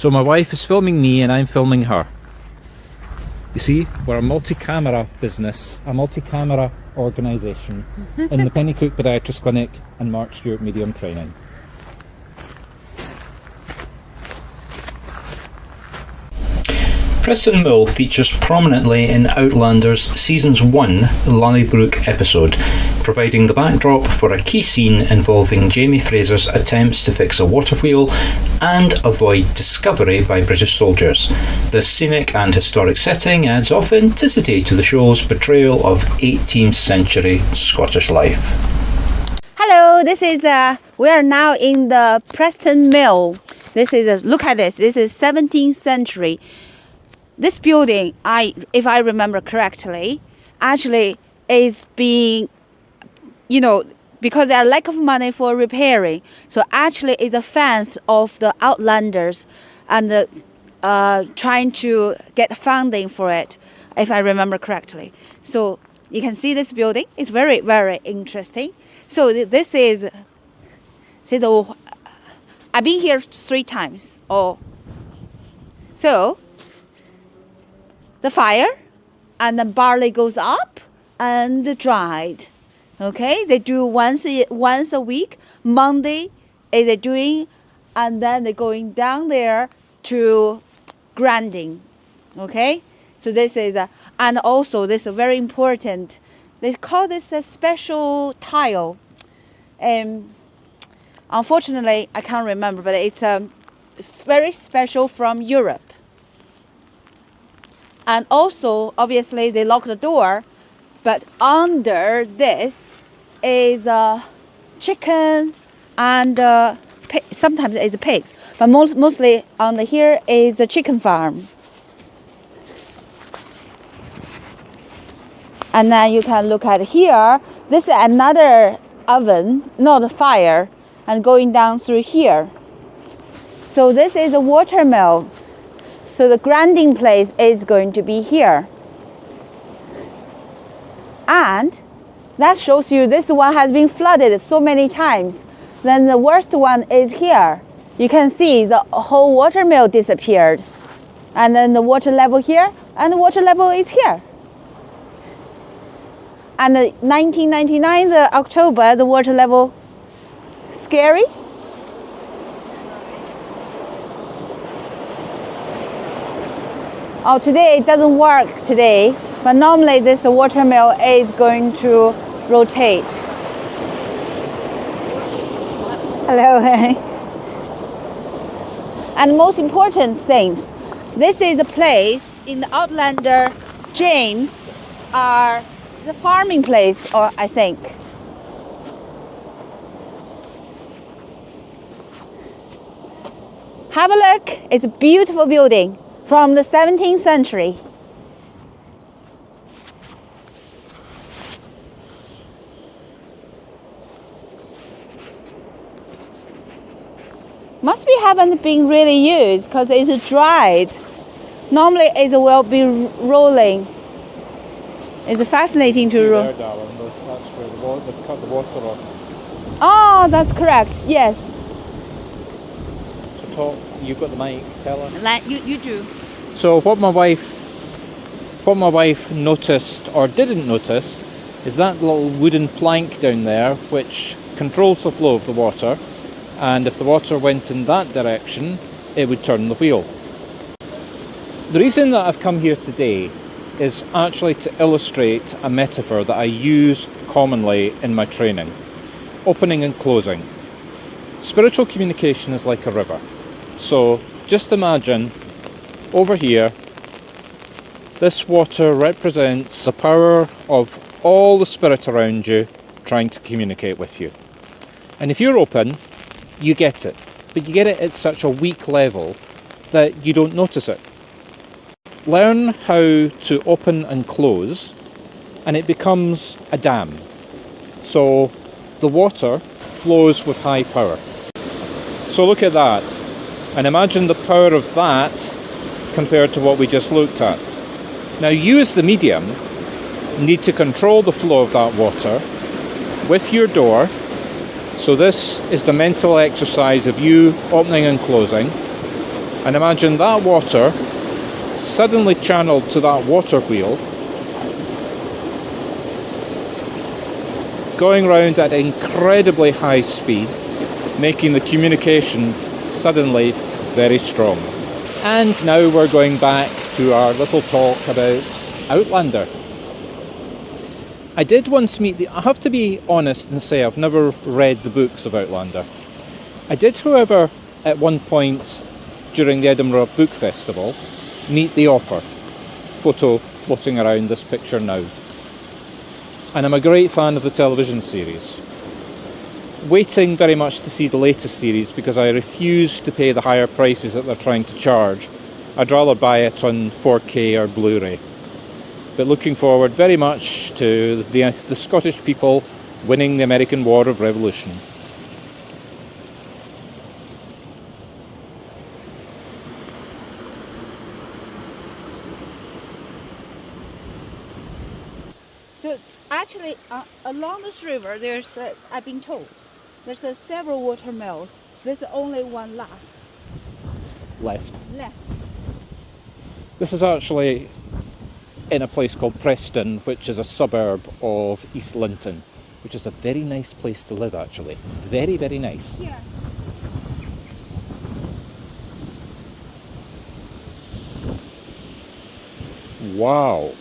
So my wife is filming me and I'm filming her. You see, we're a multi-camera business, a multi-camera organisation in the Pennycook Podiatrist Clinic and Marc Stuart Medium Training. Preston Mill features prominently in Outlander's Seasons 1 Lallybrook episode, providing the backdrop for a key scene involving Jamie Fraser's attempts to fix a water wheel and avoid discovery by British soldiers. This scenic and historic setting adds authenticity to the show's portrayal of 18th century Scottish life. Hello, we are now in the Preston Mill. Look at this, this is 17th century. This building, if I remember correctly, actually is being, because there are lack of money for repairing. So actually it's a fans of the Outlanders and trying to get funding for it, if I remember correctly. So you can see this building. It's very, very interesting. So this is, I've been here 3 times. So the fire and the barley goes up and dried. Okay, they do once a week. Monday is they doing, and then they're going down there to grinding. Okay, so this is and also this is very important. They call this a special tile. Unfortunately, I can't remember, but it's very special from Europe. And also, obviously, they lock the door, but under this is chicken and sometimes it's pigs, but mostly on here is a chicken farm. And then you can look at here. This is another oven, not a fire, and going down through here. So this is a water mill. So the grinding place is going to be here. And that shows you this one has been flooded so many times. Then the worst one is here. You can see the whole water mill disappeared. And then the water level here, and the water level is here. And the 1999, the October, the water level, scary. Today it doesn't work today, but normally this water mill is going to rotate. Hello. And most important things, this is the place in the Outlander, James, are the farming place, or I think. Have a look, it's a beautiful building. From the 17th century. Must be haven't been really used because it's dried. Normally it will be rolling. It's fascinating to roll. That's where they've cut the water off. Oh, that's correct. Yes. So talk. You've got the mic. Tell us. You do. So what my wife noticed or didn't notice is that little wooden plank down there, which controls the flow of the water. And if the water went in that direction, it would turn the wheel. The reason that I've come here today is actually to illustrate a metaphor that I use commonly in my training: opening and closing. Spiritual communication is like a river. So just imagine over here, this water represents the power of all the spirit around you trying to communicate with you. And if you're open, you get it, but you get it at such a weak level that you don't notice it. Learn how to open and close, and it becomes a dam. So the water flows with high power. So look at that. And imagine the power of that compared to what we just looked at. Now you as the medium need to control the flow of that water with your door. So this is the mental exercise of you opening and closing. And imagine that water suddenly channeled to that water wheel, going round at incredibly high speed, making the communication suddenly very strong. And now we're going back to our little talk about Outlander. I did once meet I have to be honest and say I've never read the books of Outlander. I did, however, at one point during the Edinburgh Book Festival, meet the author. Photo floating around this picture now. And I'm a great fan of the television series. Waiting very much to see the latest series because I refuse to pay the higher prices that they're trying to charge. I'd rather buy it on 4K or Blu-ray. But looking forward very much to the Scottish people winning the American War of Revolution. So actually, along this river, there's I've been told there's several water mills. There's only one Left. left. This is actually in a place called Preston, which is a suburb of East Lothian, which is a very nice place to live actually. Very, very nice. Yeah. Wow.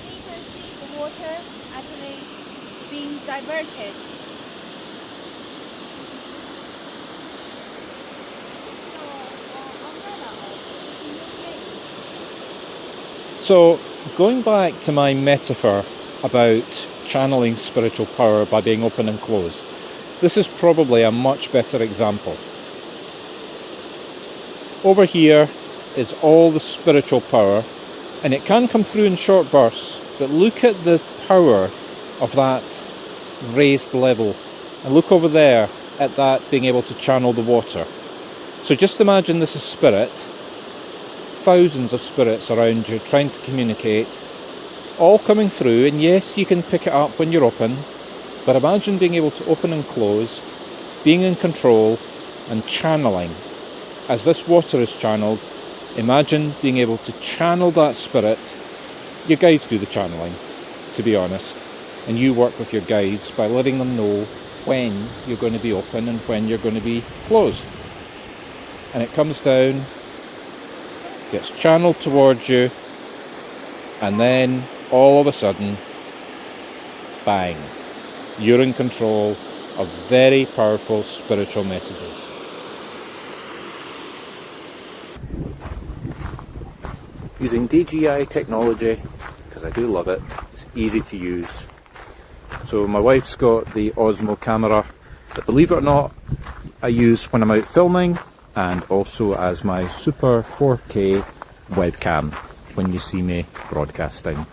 You can see the water actually being diverted. So, going back to my metaphor about channeling spiritual power by being open and closed, this is probably a much better example. Over here is all the spiritual power, and it can come through in short bursts, but look at the power of that raised level, and look over there at that being able to channel the water. So just imagine this is spirit, thousands of spirits around you trying to communicate, all coming through, and yes, you can pick it up when you're open, but imagine being able to open and close, being in control and channeling. As this water is channeled, imagine being able to channel that spirit. Your guides do the channeling, to be honest, and you work with your guides by letting them know when you're going to be open and when you're going to be closed. And it comes down, gets channeled towards you, and then all of a sudden, bang, you're in control of very powerful spiritual messages. Using DJI technology, because I do love it, it's easy to use. So my wife's got the Osmo camera that, believe it or not, I use when I'm out filming, and also as my super 4K webcam when you see me broadcasting.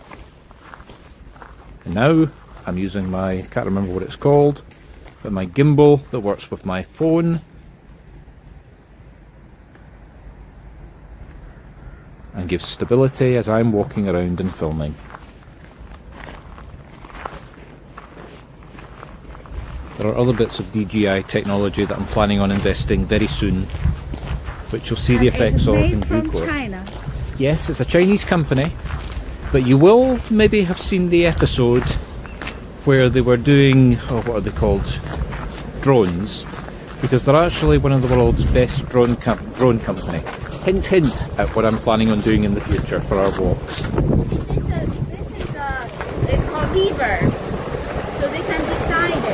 And now I'm using I can't remember what it's called, but my gimbal that works with my phone, and gives stability as I'm walking around and filming. There are other bits of DJI technology that I'm planning on investing very soon, which you'll see the effects of in due course. China. Yes, it's a Chinese company, but you will maybe have seen the episode where they were doing, what are they called? Drones, because they're actually one of the world's best drone company. Hint, hint at what I'm planning on doing in the future for our walks. It's called lever. So they can decide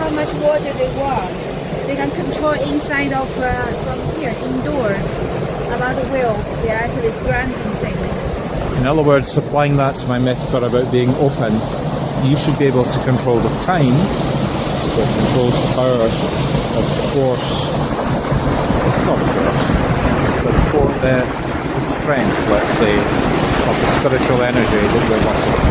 how much water they want. They can control inside of from here indoors about the wheel. They're actually granting things. In other words, applying that to my metaphor about being open, you should be able to control the time, which controls the power of the force, not force, but for the strength, let's say, of the spiritual energy that you're working with.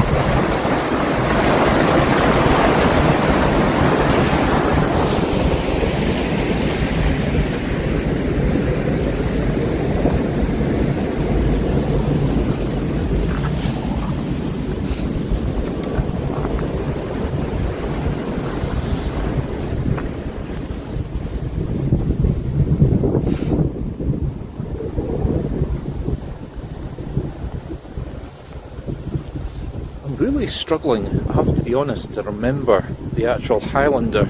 really struggling, I have to be honest, to remember the actual Highlander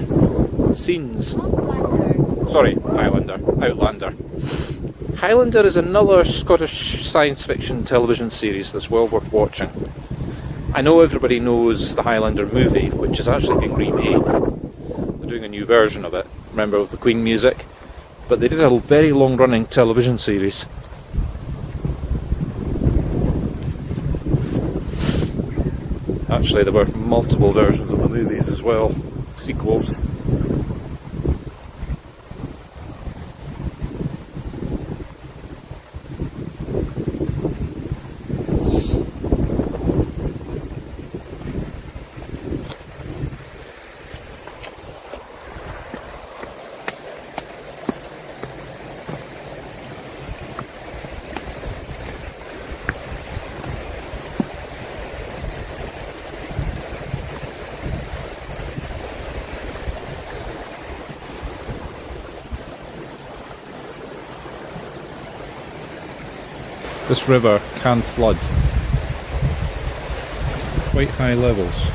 scenes. Sorry, Outlander. Highlander is another Scottish science fiction television series that's well worth watching. I know everybody knows the Highlander movie, which is actually being remade. They're doing a new version of it, remember, with the Queen music. But they did a very long-running television series. Actually, there were multiple versions of the movies as well, sequels. This river can flood. Quite high levels.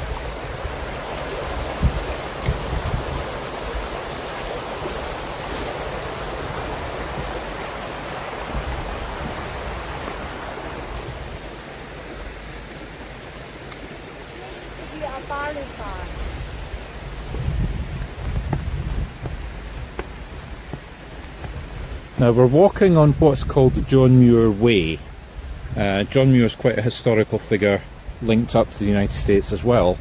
Now we're walking on what's called the John Muir Way. John Muir is quite a historical figure linked up to the United States as well,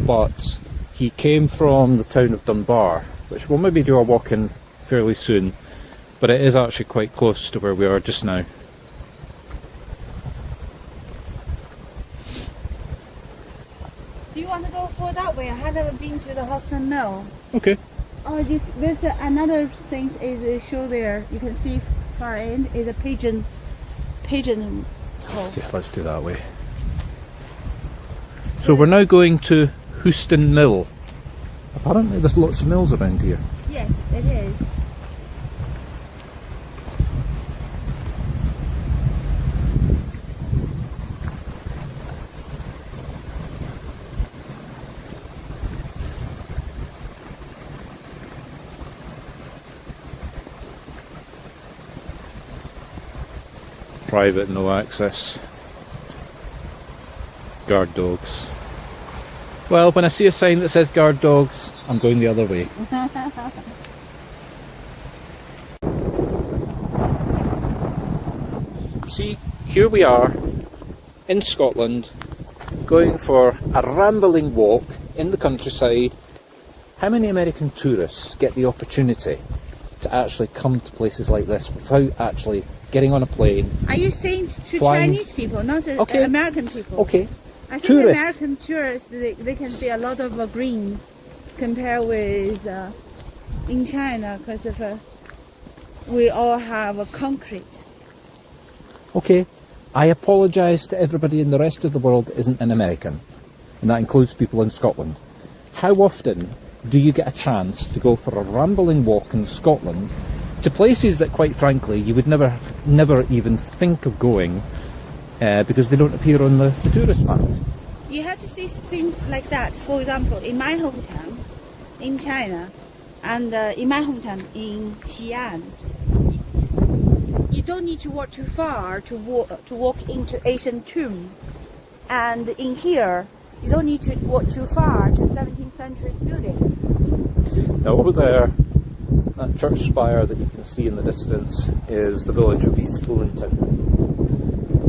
but he came from the town of Dunbar, which we'll maybe do a walk in fairly soon, but it is actually quite close to where we are just now. Do you want to go for that way? I haven't been to the Preston Mill. Okay. Oh, there's another thing is show there. You can see far end is a pigeon hole. Yeah, let's do that way. So we're now going to Preston Mill. Apparently there's lots of mills around here. Yes, it is. Private, no access. Guard dogs. Well, when I see a sign that says guard dogs, I'm going the other way. See, here we are in Scotland, going for a rambling walk in the countryside. How many American tourists get the opportunity to actually come to places like this without actually getting on a plane? Are you saying to Flying. Chinese people, not to Okay. American people? Okay, I think tourists. American tourists, they can see a lot of greens compared with in China, because of we all have a concrete. Okay, I apologise to everybody in the rest of the world that isn't an American, and that includes people in Scotland. How often do you get a chance to go for a rambling walk in Scotland to places that, quite frankly, you would never even think of going because they don't appear on the tourist map? You have to see things like that. For example, in my hometown, in China, and in my hometown in Xi'an, you don't need to walk too far to walk into ancient tomb. And in here, you don't need to walk too far to 17th century building. Now over there, that church spire that you can see in the distance is the village of East Lothian.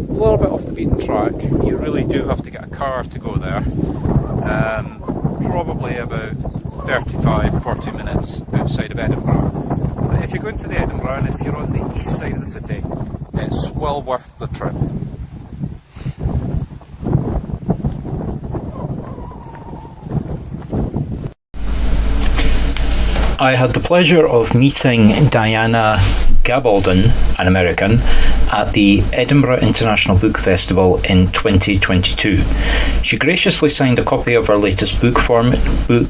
A little bit off the beaten track. You really do have to get a car to go there. Probably about 35-40 minutes outside of Edinburgh. But if you're going to the Edinburgh and if you're on the east side of the city, it's well worth the trip. I had the pleasure of meeting Diana Gabaldon, an American, at the Edinburgh International Book Festival in 2022. She graciously signed a copy of her latest book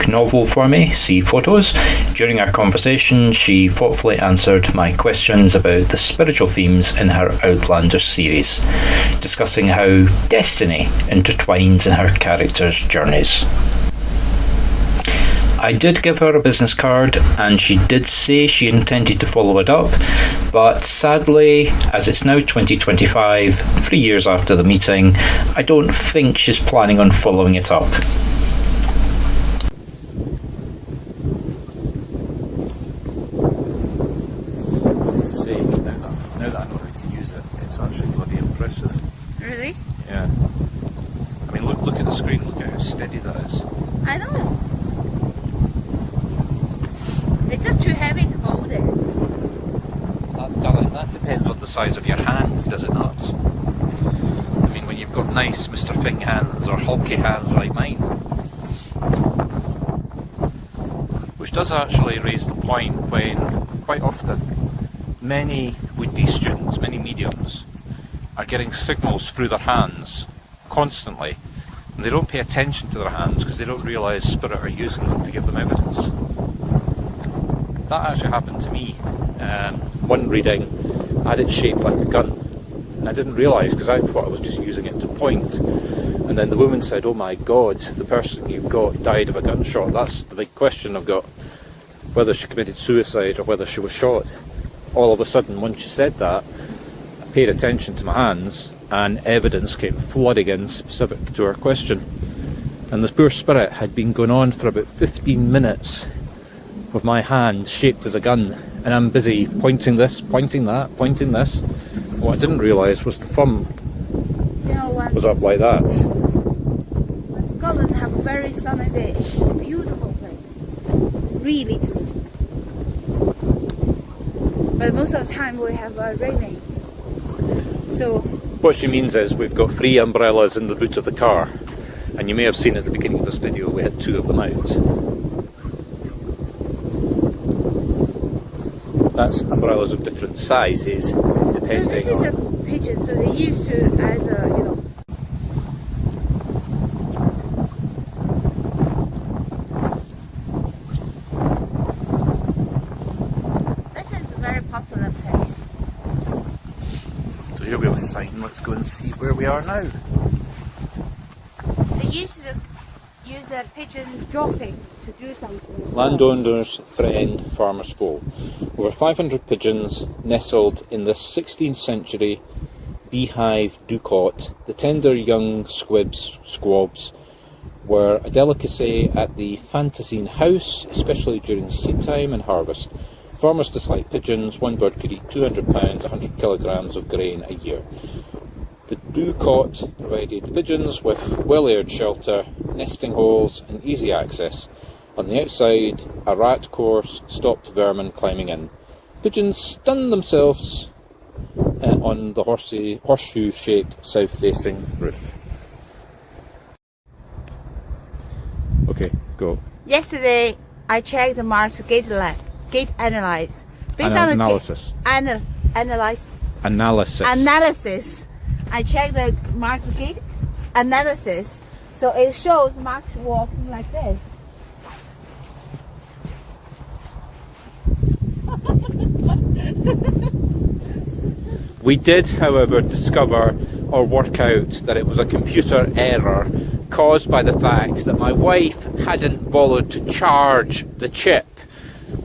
novel for me, see photos. During our conversation, she thoughtfully answered my questions about the spiritual themes in her Outlander series, discussing how destiny intertwines in her characters' journeys. I did give her a business card and she did say she intended to follow it up, but sadly, as it's now 2025, 3 years after the meeting, I don't think she's planning on following it up. See, now that I know how to use it, it's actually bloody impressive. Really? Yeah. I mean, look at the screen, look at how steady that is. I know. It's just too heavy to hold it. Darling, that depends on the size of your hand, does it not? I mean, when you've got nice Mr. Fing hands or hulky hands like mine. Which does actually raise the point when, quite often, many would-be students, many mediums, are getting signals through their hands constantly, and they don't pay attention to their hands because they don't realise Spirit are using them to give them evidence. That actually happened to me. One reading, I had it shaped like a gun, and I didn't realise because I thought I was just using it to point. And then the woman said, "Oh my God, the person you've got died of a gunshot." That's the big question I've got, whether she committed suicide or whether she was shot. All of a sudden, once she said that, I paid attention to my hands, and evidence came flooding in specific to her question. And this poor spirit had been going on for about 15 minutes with my hand shaped as a gun, and I'm busy pointing this, pointing that, pointing this. What I didn't realise was the thumb was up like that. Scotland have a very sunny day. It's a beautiful place. Really beautiful. But most of the time we have raining. So What she means is we've got 3 umbrellas in the boot of the car, and you may have seen at the beginning of this video we had 2 of them out. That's umbrellas of different sizes, depending this is on... a pigeon, so they used to as a, you know. This is a very popular place. So here we have a sign, let's go and see where we are now. They used to use their pigeon droppings to do something. Landowners, friend, farmer's foe. Over 500 pigeons nestled in this 16th century beehive ducot. The tender young squabs were a delicacy at the Fantasine house, especially during seed time and harvest. Farmers disliked pigeons. One bird could eat 200 pounds, 100 kilograms of grain a year. The ducot provided the pigeons with well-aired shelter, nesting holes and easy access. On the outside, a rat course stopped vermin climbing in. Pigeons stunned themselves on the horseshoe-shaped south-facing roof. Okay, go. Yesterday, I checked Marc's gate analysis. Based on Analysis. Analysis. I checked the Marc's gate analysis, so it shows Marc walking like this. We did, however, discover or work out that it was a computer error caused by the fact that my wife hadn't bothered to charge the chip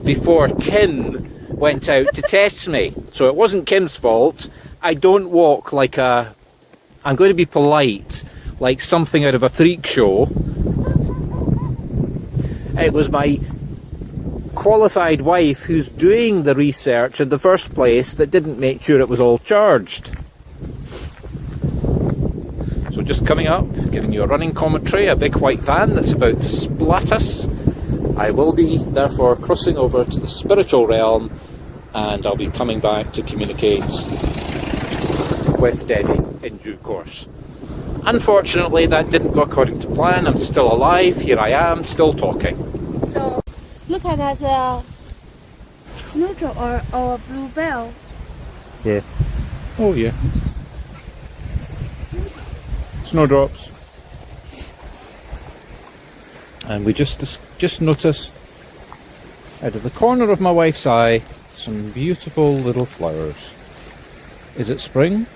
before Kim went out to test me. So it wasn't Kim's fault. I don't walk like a... I'm going to be polite, like something out of a freak show. It was my qualified wife who's doing the research in the first place that didn't make sure it was all charged. So just coming up, giving you a running commentary, a big white van that's about to splat us. I will be therefore crossing over to the spiritual realm, and I'll be coming back to communicate with Debbie in due course. Unfortunately, that didn't go according to plan. I'm still alive, here I am, still talking. So look at that Snowdrop or bluebell. Yeah. Oh yeah. Snowdrops. And we just noticed out of the corner of my wife's eye some beautiful little flowers. Is it spring?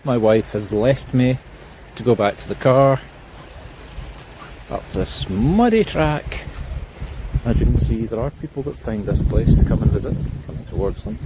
My wife has left me to go back to the car up this muddy track. As you can see, there are people that find this place to come and visit, coming towards them.